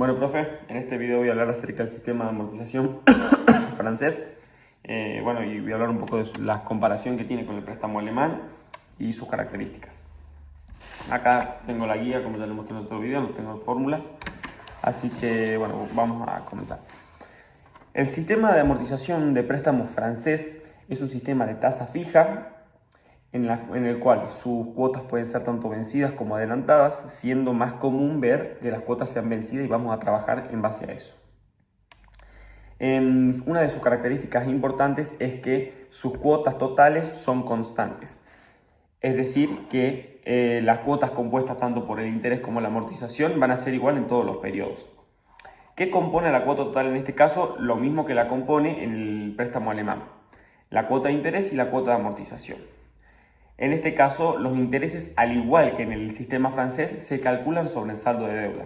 Bueno, profe, en este video voy a hablar acerca del sistema de amortización francés. Bueno, y voy a hablar un poco de la comparación que tiene con el préstamo alemán y sus características. Acá tengo la guía, como ya lo mostré en otro video, no tengo fórmulas. Así que, bueno, vamos a comenzar. El sistema de amortización de préstamo francés es un sistema de tasa fija en el cual sus cuotas pueden ser tanto vencidas como adelantadas, siendo más común ver que las cuotas sean vencidas y vamos a trabajar en base a eso. Una de sus características importantes es que sus cuotas totales son constantes, es decir, que las cuotas compuestas tanto por el interés como la amortización van a ser igual en todos los periodos. ¿Qué compone la cuota total en este caso? Lo mismo que la compone en el préstamo alemán, la cuota de interés y la cuota de amortización. En este caso, los intereses, al igual que en el sistema francés, se calculan sobre el saldo de deuda.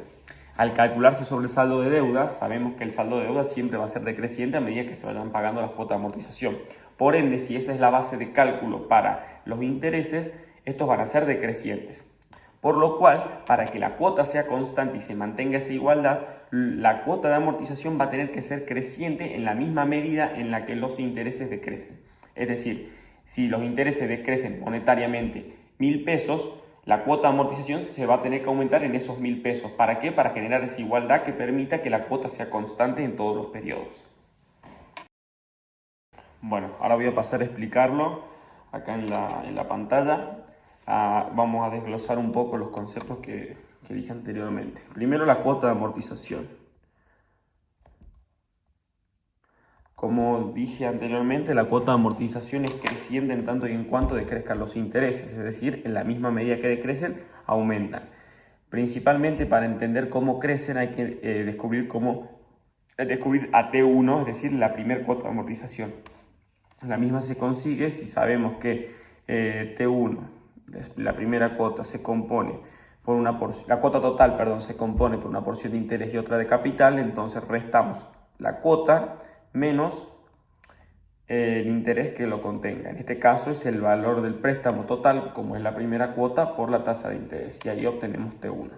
Al calcularse sobre el saldo de deuda, sabemos que el saldo de deuda siempre va a ser decreciente a medida que se vayan pagando las cuotas de amortización. Por ende, si esa es la base de cálculo para los intereses, estos van a ser decrecientes. Por lo cual, para que la cuota sea constante y se mantenga esa igualdad, la cuota de amortización va a tener que ser creciente en la misma medida en la que los intereses decrecen. Es decir, si los intereses decrecen monetariamente 1.000 pesos, la cuota de amortización se va a tener que aumentar en esos 1.000 pesos. ¿Para qué? Para generar esa igualdad que permita que la cuota sea constante en todos los periodos. Bueno, ahora voy a pasar a explicarlo acá en la pantalla. Vamos a desglosar un poco los conceptos que dije anteriormente. Primero, la cuota de amortización. Como dije anteriormente, la cuota de amortización es creciente en tanto y en cuanto decrezcan los intereses, es decir, en la misma medida que decrecen, aumentan. Principalmente para entender cómo crecen hay que descubrir a T1, es decir, la primera cuota de amortización. La misma se consigue si sabemos que T1, la primera cuota, se compone por una porción, la cuota total, perdón, se compone por una porción de interés y otra de capital, entonces restamos la cuota menos el interés que lo contenga. En este caso es el valor del préstamo total, como es la primera cuota, por la tasa de interés, y ahí obtenemos T1.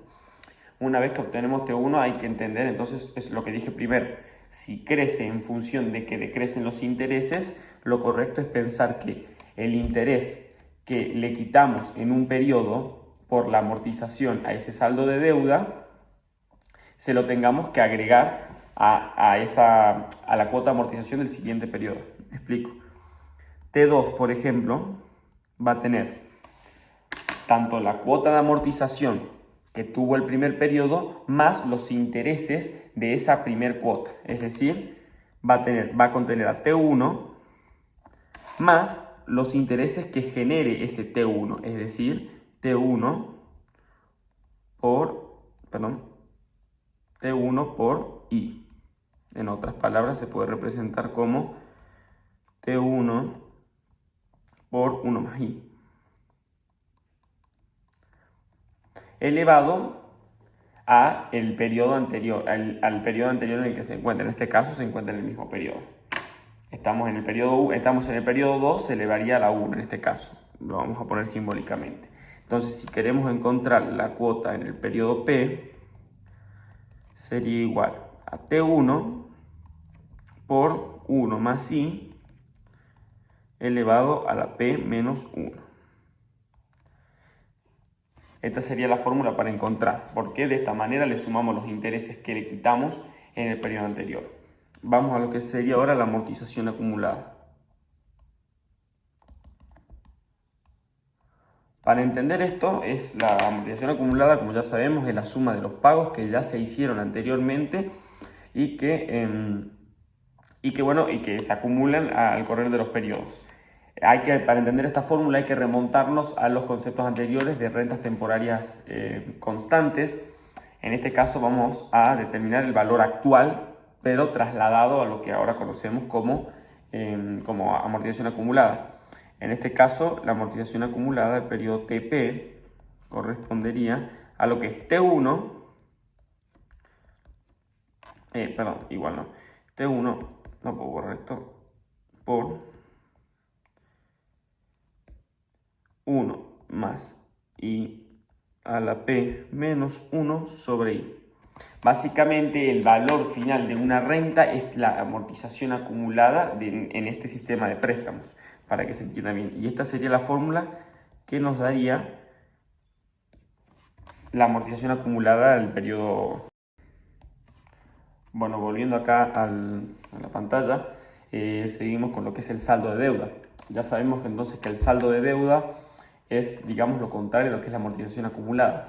Una vez que obtenemos T1 hay que entender, entonces es lo que dije primero, si crece en función de que decrecen los intereses, lo correcto es pensar que el interés que le quitamos en un periodo por la amortización a ese saldo de deuda, se lo tengamos que agregar a la cuota de amortización del siguiente periodo. Me explico. T2, por ejemplo, va a tener tanto la cuota de amortización que tuvo el primer periodo más los intereses de esa primer cuota. Es decir, va a contener a T1 más los intereses que genere ese T1. Es decir, T1 por I. En otras palabras, se puede representar como T1 por 1 más I. Elevado al periodo anterior en el que se encuentra. En este caso se encuentra en el mismo periodo. Estamos en el periodo 2, se elevaría a la 1 en este caso. Lo vamos a poner simbólicamente. Entonces, si queremos encontrar la cuota en el periodo P, sería igual a T1 por 1 más I elevado a la P menos 1. Esta sería la fórmula para encontrar, porque de esta manera le sumamos los intereses que le quitamos en el periodo anterior. Vamos a lo que sería ahora la amortización acumulada. Para entender esto, la amortización acumulada, como ya sabemos, es la suma de los pagos que ya se hicieron anteriormente y que se acumulan al correr de los periodos. Para entender esta fórmula hay que remontarnos a los conceptos anteriores de rentas temporarias constantes. En este caso vamos a determinar el valor actual, pero trasladado a lo que ahora conocemos como amortización acumulada. En este caso, la amortización acumulada del periodo TP correspondería a lo que es T1, T1, no puedo borrar esto, por 1 más I a la P menos 1 sobre I. Básicamente el valor final de una renta es la amortización acumulada en este sistema de préstamos, para que se entienda bien. Y esta sería la fórmula que nos daría la amortización acumulada del periodo. Bueno, volviendo acá a la pantalla, seguimos con lo que es el saldo de deuda. Ya sabemos que entonces que el saldo de deuda es, digamos, lo contrario de lo que es la amortización acumulada.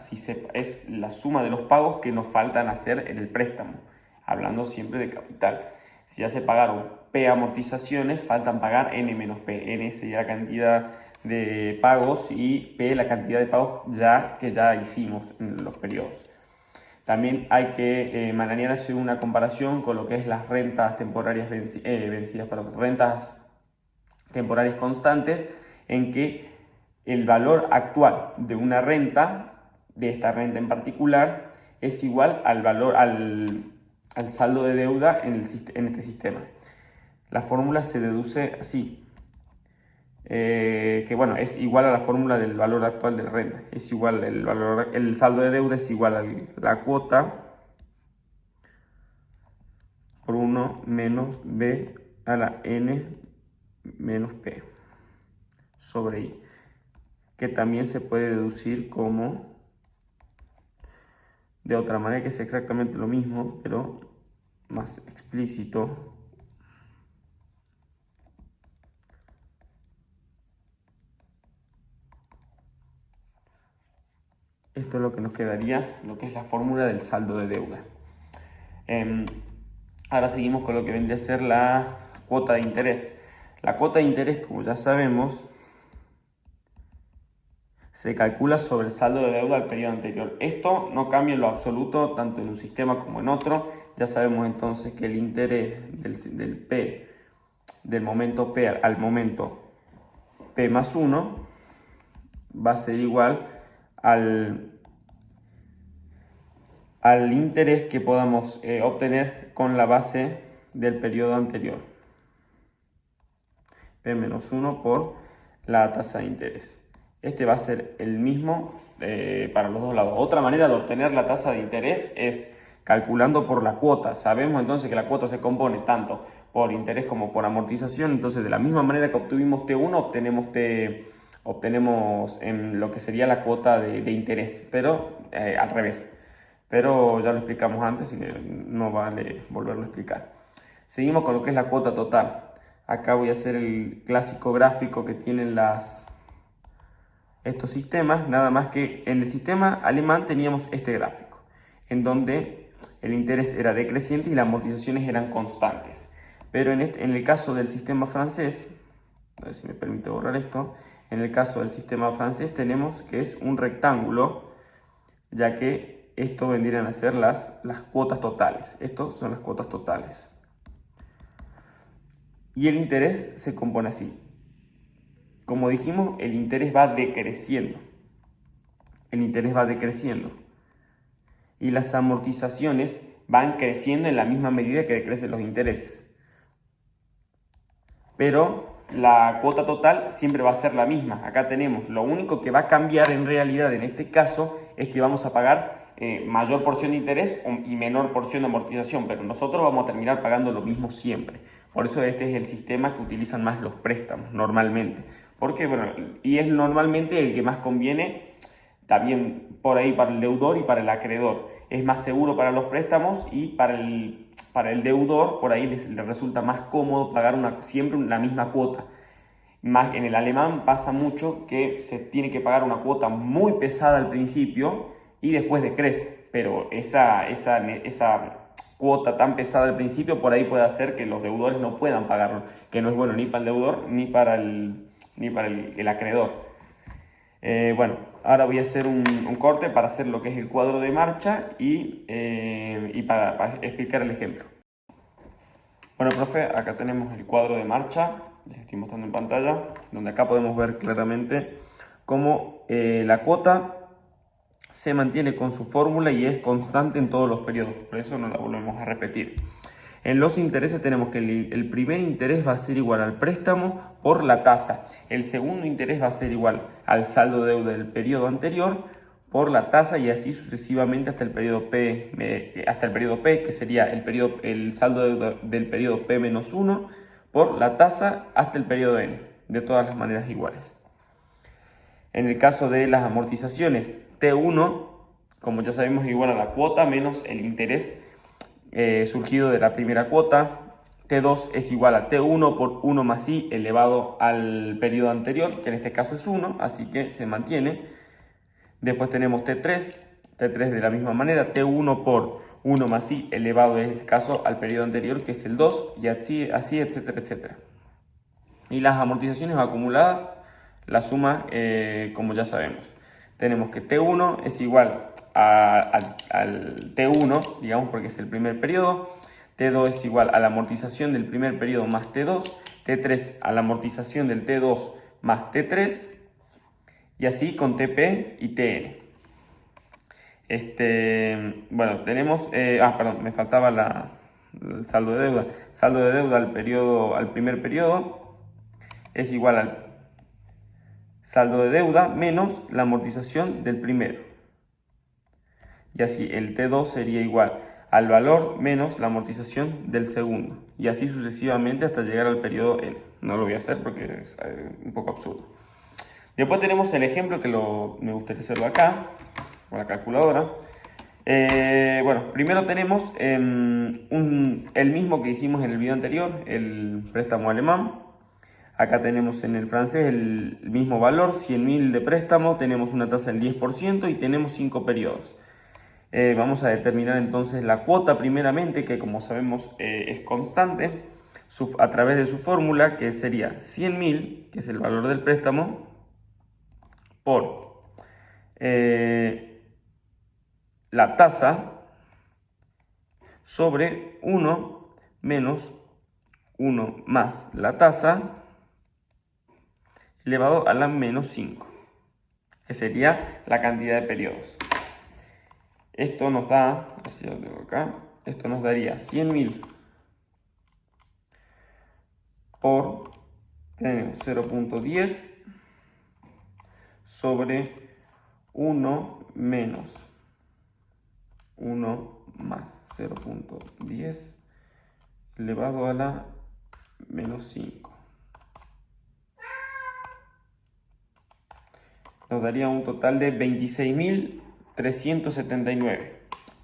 Es la suma de los pagos que nos faltan hacer en el préstamo, hablando siempre de capital. Si ya se pagaron P amortizaciones, faltan pagar N menos P. N sería la cantidad de pagos y P la cantidad de pagos que ya hicimos en los periodos. También hay que mañana hacer una comparación con lo que es las rentas temporarias rentas temporarias constantes, en que el valor actual de una renta, de esta renta en particular, es igual al valor al saldo de deuda en este sistema. La fórmula se deduce así. Que bueno, es igual a la fórmula del valor actual de la renta. Es igual, el saldo de deuda es igual a la cuota por 1 menos B a la N menos P sobre I, que también se puede deducir como de otra manera, que es exactamente lo mismo, pero más explícito. Esto es lo que nos quedaría, lo que es la fórmula del saldo de deuda. Ahora seguimos con lo que vendría a ser la cuota de interés. La cuota de interés, como ya sabemos, se calcula sobre el saldo de deuda del periodo anterior. Esto no cambia en lo absoluto, tanto en un sistema como en otro. Ya sabemos entonces que el interés del P, del momento P al momento P más 1, va a ser igual al interés que podamos obtener con la base del periodo anterior. P menos 1 por la tasa de interés. Este va a ser el mismo para los dos lados. Otra manera de obtener la tasa de interés es calculando por la cuota. Sabemos entonces que la cuota se compone tanto por interés como por amortización. Entonces, de la misma manera que obtuvimos T1, obtenemos en lo que sería la cuota de interés, pero al revés. Pero ya lo explicamos antes y no vale volverlo a explicar. Seguimos con lo que es la cuota total. Acá voy a hacer el clásico gráfico que tienen estos sistemas, nada más que en el sistema alemán teníamos este gráfico, en donde el interés era decreciente y las amortizaciones eran constantes. Pero en el caso del sistema francés, a ver si me permite borrar esto, en el caso del sistema francés tenemos que es un rectángulo, ya que esto vendrían a ser las cuotas totales. Estos son las cuotas totales. Y el interés se compone así. Como dijimos, el interés va decreciendo. El interés va decreciendo. Y las amortizaciones van creciendo en la misma medida que decrecen los intereses. Pero la cuota total siempre va a ser la misma. Acá tenemos, lo único que va a cambiar en realidad en este caso es que vamos a pagar mayor porción de interés y menor porción de amortización, pero nosotros vamos a terminar pagando lo mismo siempre. Por eso este es el sistema que utilizan más los préstamos normalmente. Porque, bueno, y es normalmente el que más conviene también por ahí para el deudor y para el acreedor. Es más seguro para los préstamos y para el deudor por ahí le resulta más cómodo pagar siempre la misma cuota. Más en el alemán pasa mucho que se tiene que pagar una cuota muy pesada al principio y después decrece, pero esa cuota tan pesada al principio por ahí puede hacer que los deudores no puedan pagarlo, que no es bueno ni para el deudor ni para el acreedor. Bueno, ahora voy a hacer un corte para hacer lo que es el cuadro de marcha y para explicar el ejemplo. Bueno, profe, acá tenemos el cuadro de marcha, les estoy mostrando en pantalla, donde acá podemos ver claramente cómo la cuota se mantiene con su fórmula y es constante en todos los periodos, por eso no la volvemos a repetir. En los intereses tenemos que el primer interés va a ser igual al préstamo por la tasa, el segundo interés va a ser igual al saldo de deuda del periodo anterior por la tasa y así sucesivamente hasta el periodo P, que sería el saldo de deuda del periodo P-1 por la tasa hasta el periodo N, de todas las maneras iguales. En el caso de las amortizaciones, T1, como ya sabemos, es igual a la cuota menos el interés surgido de la primera cuota. T2 es igual a T1 por 1 más I elevado al periodo anterior, que en este caso es 1, así que se mantiene. Después tenemos T3 de la misma manera, T1 por 1 más I elevado en este caso al periodo anterior, que es el 2, y así etcétera, etcétera. Y las amortizaciones acumuladas, la suma, como ya sabemos. Tenemos que T1 es igual al T1, digamos, porque es el primer periodo. T2 es igual a la amortización del primer periodo más T2. T3 a la amortización del T2 más T3. Y así con TP y TN. Bueno, tenemos... perdón, me faltaba el saldo de deuda. Saldo de deuda al primer periodo es igual al saldo de deuda menos la amortización del primero. Y así el T2 sería igual al valor menos la amortización del segundo. Y así sucesivamente hasta llegar al periodo N. No lo voy a hacer porque es un poco absurdo. Después tenemos el ejemplo que me gustaría hacerlo acá, con la calculadora. Bueno, primero tenemos el mismo que hicimos en el video anterior, el préstamo alemán. Acá tenemos en el francés el mismo valor, 100.000 de préstamo, tenemos una tasa del 10% y tenemos 5 periodos. Vamos a determinar entonces la cuota primeramente, que como sabemos es constante, a través de su fórmula, que sería 100.000, que es el valor del préstamo, por la tasa sobre 1 menos 1 más la tasa elevado a la menos 5. Que sería la cantidad de periodos. Esto nos da, así lo tengo acá, esto nos daría 100.000 por, tenemos 0.10 sobre 1 menos 1 más 0.10 elevado a la menos 5. Nos daría un total de 26.379.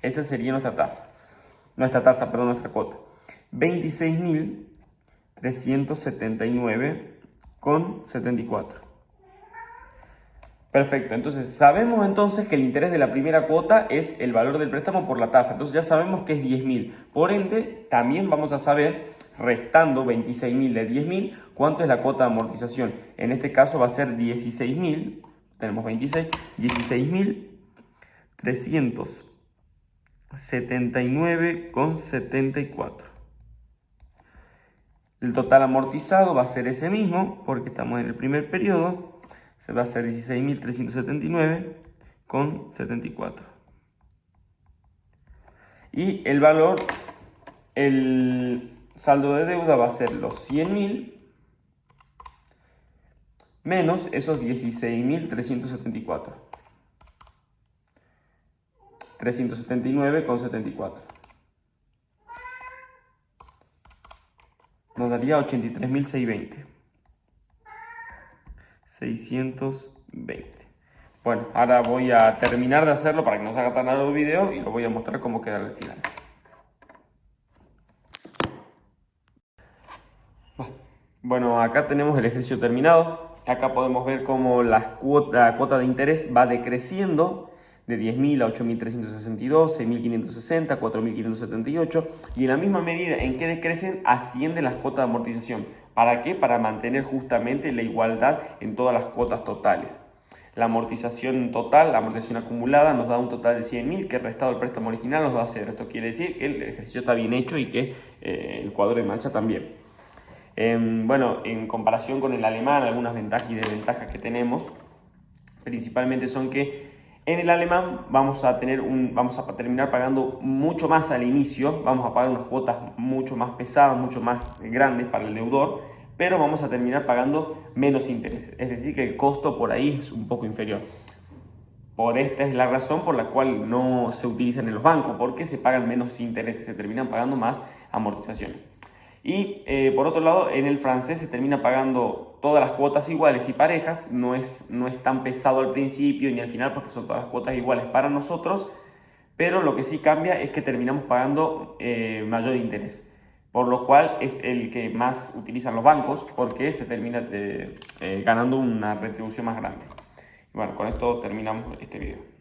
Esa sería nuestra tasa. Nuestra cuota. 26.379,74. Perfecto. Entonces, sabemos entonces que el interés de la primera cuota es el valor del préstamo por la tasa. Entonces, ya sabemos que es 10.000. Por ende, también vamos a saber, restando 26.000 de 10.000, cuánto es la cuota de amortización. En este caso va a ser 16.000. Tenemos 16.379,74. El total amortizado va a ser ese mismo, porque estamos en el primer periodo. Se va a ser 16.379,74. Y el valor, el saldo de deuda va a ser los 100.000 menos esos 16.374. 379,74. Nos daría 83.620. 620. Bueno, ahora voy a terminar de hacerlo para que no se haga tan largo el video y lo voy a mostrar cómo queda al final. Bueno, acá tenemos el ejercicio terminado. Acá podemos ver cómo la cuota de interés va decreciendo de 10.000 a 8.362, 6.560, 4.578 y en la misma medida en que decrecen ascienden las cuotas de amortización. ¿Para qué? Para mantener justamente la igualdad en todas las cuotas totales. La amortización total, la amortización acumulada nos da un total de 100.000 que restado el préstamo original nos da 0. Esto quiere decir que el ejercicio está bien hecho y que el cuadro de mancha también. Bueno, en comparación con el alemán, algunas ventajas y desventajas que tenemos principalmente son que en el alemán vamos a terminar pagando mucho más al inicio, vamos a pagar unas cuotas mucho más pesadas, mucho más grandes para el deudor, pero vamos a terminar pagando menos intereses, es decir que el costo por ahí es un poco inferior. Por esta es la razón por la cual no se utilizan en los bancos, porque se pagan menos intereses, se terminan pagando más amortizaciones. Y por otro lado, en el francés se termina pagando todas las cuotas iguales y parejas, no es tan pesado al principio ni al final porque son todas las cuotas iguales para nosotros, pero lo que sí cambia es que terminamos pagando mayor interés, por lo cual es el que más utilizan los bancos porque se termina ganando una retribución más grande. Bueno, con esto terminamos este video.